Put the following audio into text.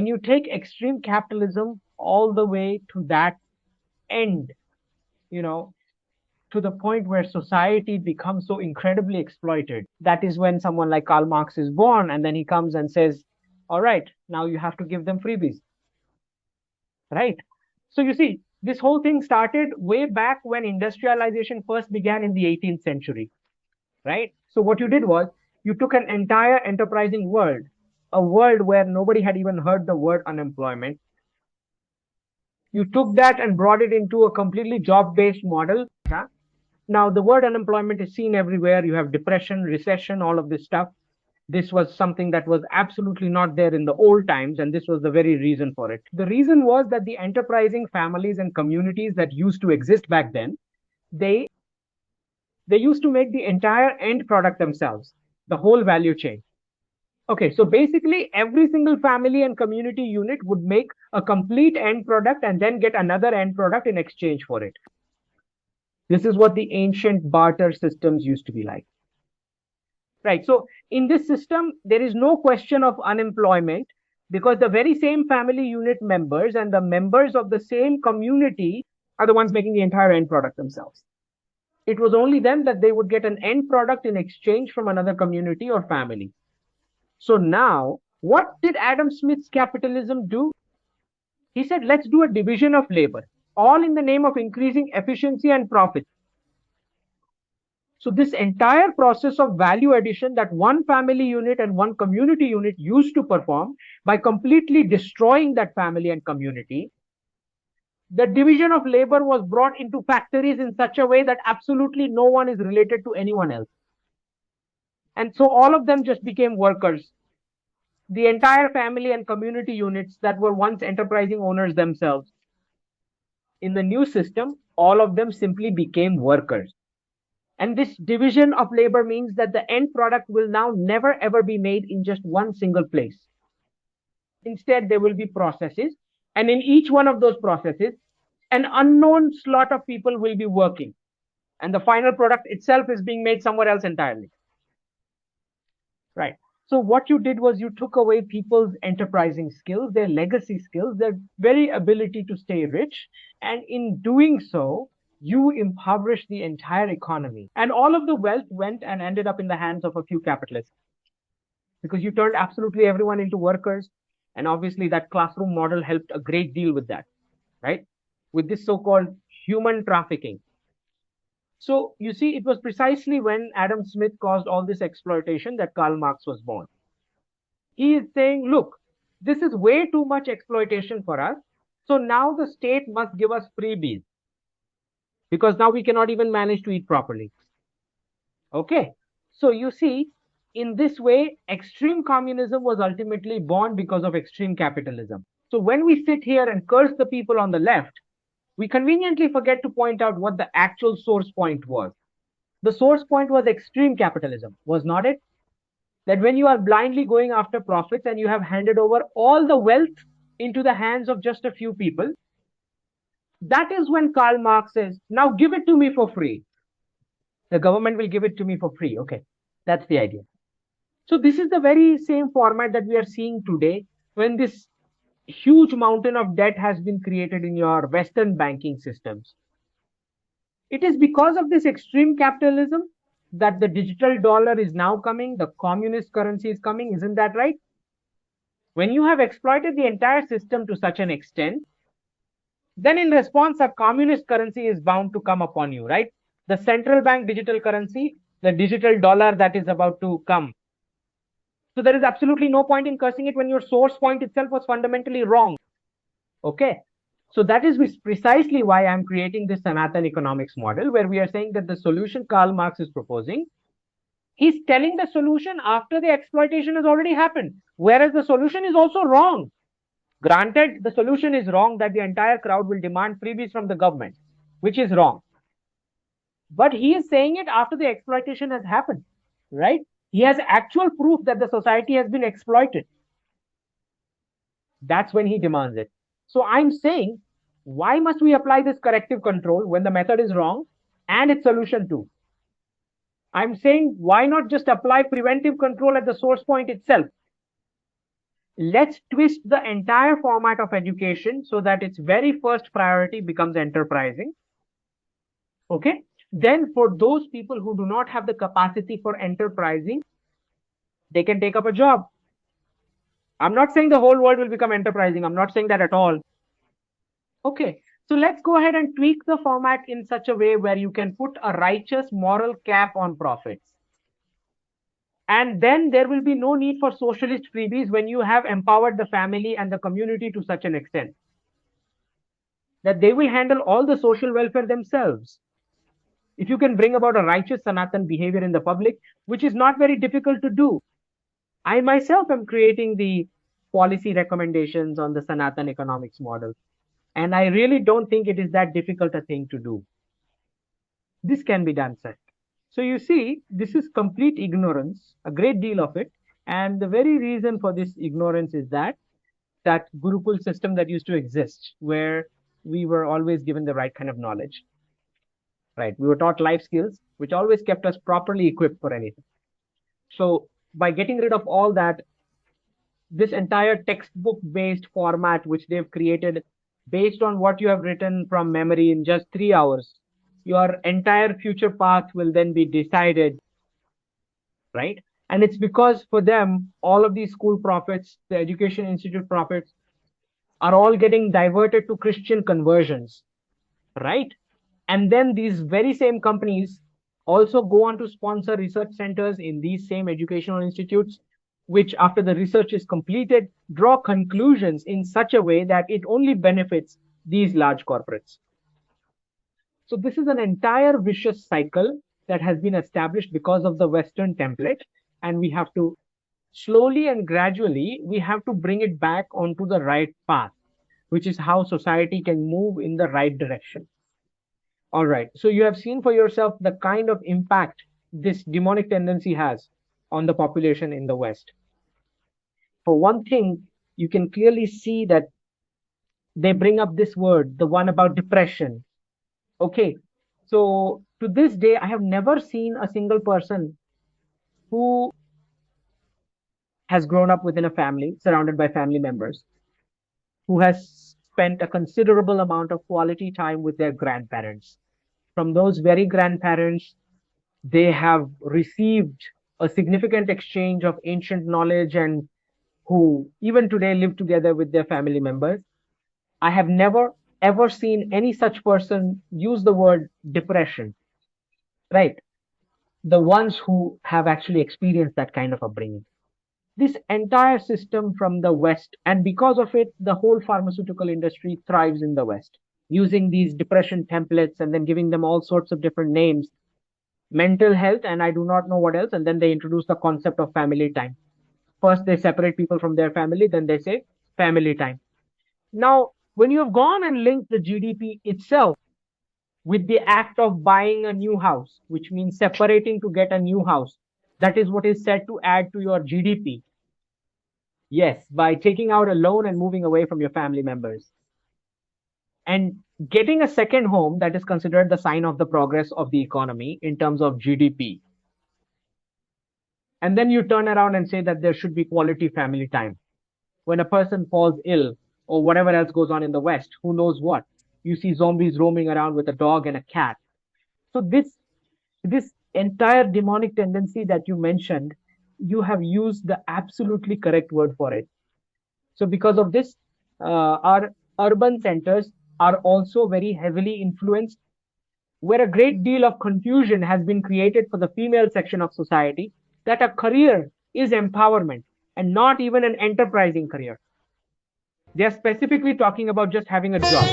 when you take extreme capitalism all the way to that end, you know, to the point where society becomes so incredibly exploited, that is when someone like Karl Marx is born, and then he comes and says, all right, now you have to give them freebies, right? So you see, this whole thing started way back when industrialization first began in the 18th century, right? So what you did was you took an entire enterprising world, a world where nobody had even heard the word unemployment. You took that and brought it into a completely job-based model. Yeah? Now, the word unemployment is seen everywhere. You have depression, recession, all of this stuff. This was something that was absolutely not there in the old times, and this was the very reason for it. The reason was that the enterprising families and communities that used to exist back then, they they used to make the entire end product themselves, the whole value chain. Okay, so basically every single family and community unit would make a complete end product and then get another end product in exchange for it. This is what the ancient barter systems used to be like. Right. So in this system, there is no question of unemployment because the very same family unit members and the members of the same community are the ones making the entire end product themselves. It was only then that they would get an end product in exchange from another community or family. So now, what did Adam Smith's capitalism do? He said, let's do a division of labor, all in the name of increasing efficiency and profit. So this entire process of value addition that one family unit and one community unit used to perform, by completely destroying that family and community, the division of labor was brought into factories in such a way that absolutely no one is related to anyone else. And so all of them just became workers. The entire family and community units that were once enterprising owners themselves, in the new system, all of them simply became workers. And this division of labor means that the end product will now never ever be made in just one single place. Instead, there will be processes, and in each one of those processes, an unknown slot of people will be working, and the final product itself is being made somewhere else entirely. Right. So what you did was you took away people's enterprising skills, their legacy skills, their very ability to stay rich, and in doing so, you impoverished the entire economy. And all of the wealth went and ended up in the hands of a few capitalists because you turned absolutely everyone into workers. And obviously, that classroom model helped a great deal with that, right? With this so-called human trafficking. So you see, it was precisely when Adam Smith caused all this exploitation that Karl Marx was born. He is saying, look, this is way too much exploitation for us. So now the state must give us freebies, because now we cannot even manage to eat properly. Okay. So you see, in this way, extreme communism was ultimately born because of extreme capitalism. So when we sit here and curse the people on the left, we conveniently forget to point out what the actual source point was. The source point was extreme capitalism, was not it? That when you are blindly going after profits and you have handed over all the wealth into the hands of just a few people, that is when Karl Marx says, now give it to me for free. The government will give it to me for free. Okay, that's the idea. So this is the very same format that we are seeing today when this huge mountain of debt has been created in your Western banking systems. It is because of this extreme capitalism that the digital dollar is now coming, the communist currency is coming, isn't that right? When you have exploited the entire system to such an extent, then in response, a communist currency is bound to come upon you, right? The central bank digital currency, the digital dollar that is about to come. So there is absolutely no point in cursing it when your source point itself was fundamentally wrong. Okay. So that is precisely why I'm creating this Sanatan economics model, where we are saying that the solution Karl Marx is proposing, he's telling the solution after the exploitation has already happened, whereas the solution is also wrong. Granted, the solution is wrong that the entire crowd will demand freebies from the government, which is wrong. But he is saying it after the exploitation has happened, right? He has actual proof that the society has been exploited. That's when he demands it. So I'm saying, why must we apply this corrective control when the method is wrong and its solution too? I'm saying, why not just apply preventive control at the source point itself? Let's twist the entire format of education so that its very first priority becomes enterprising. Okay. Then for those people who do not have the capacity for enterprising, they can take up a job. I'm not saying the whole world will become enterprising. I'm not saying that at all. Okay. So let's go ahead and tweak the format in such a way where you can put a righteous moral cap on profits. And then there will be no need for socialist freebies when you have empowered the family and the community to such an extent that they will handle all the social welfare themselves. If you can bring about a righteous Sanatan behavior in the public, which is not very difficult to do. I myself am creating the policy recommendations on the Sanatan economics model. And I really don't think it is that difficult a thing to do. This can be done, sir. So you see, this is complete ignorance, a great deal of it. And the very reason for this ignorance is that Gurukul system that used to exist, where we were always given the right kind of knowledge, right? We were taught life skills, which always kept us properly equipped for anything. So by getting rid of all that, this entire textbook based format, which they've created based on what you have written from memory in just 3 hours, your entire future path will then be decided, right? And it's because for them, all of these school profits, the education institute profits, are all getting diverted to Christian conversions, right? And then these very same companies also go on to sponsor research centers in these same educational institutes, which after the research is completed, draw conclusions in such a way that it only benefits these large corporates. So this is an entire vicious cycle that has been established because of the Western template. And we have to slowly and gradually, we have to bring it back onto the right path, which is how society can move in the right direction. All right. So you have seen for yourself the kind of impact this demonic tendency has on the population in the West. For one thing, you can clearly see that they bring up this word, the one about depression. Okay. So to this day, I have never seen a single person who has grown up within a family, surrounded by family members, who has spent a considerable amount of quality time with their grandparents. From those very grandparents, they have received a significant exchange of ancient knowledge and who even today live together with their family members. I have never ever seen any such person use the word depression, right? The ones who have actually experienced that kind of upbringing. This entire system from the West, and because of it, the whole pharmaceutical industry thrives in the West, using these depression templates and then giving them all sorts of different names, mental health, and I do not know what else. And then they introduce the concept of family time. First, they separate people from their family, then they say family time. Now, when you have gone and linked the GDP itself with the act of buying a new house, which means separating to get a new house, that is what is said to add to your GDP. Yes, by taking out a loan and moving away from your family members. And getting a second home, that is considered the sign of the progress of the economy in terms of GDP. And then you turn around and say that there should be quality family time. When a person falls ill or whatever else goes on in the West, who knows what? You see zombies roaming around with a dog and a cat. So this entire demonic tendency that you mentioned, you have used the absolutely correct word for it. So because of this, our urban centers are also very heavily influenced, where a great deal of confusion has been created for the female section of society that a career is empowerment and not even an enterprising career. They are specifically talking about just having a job.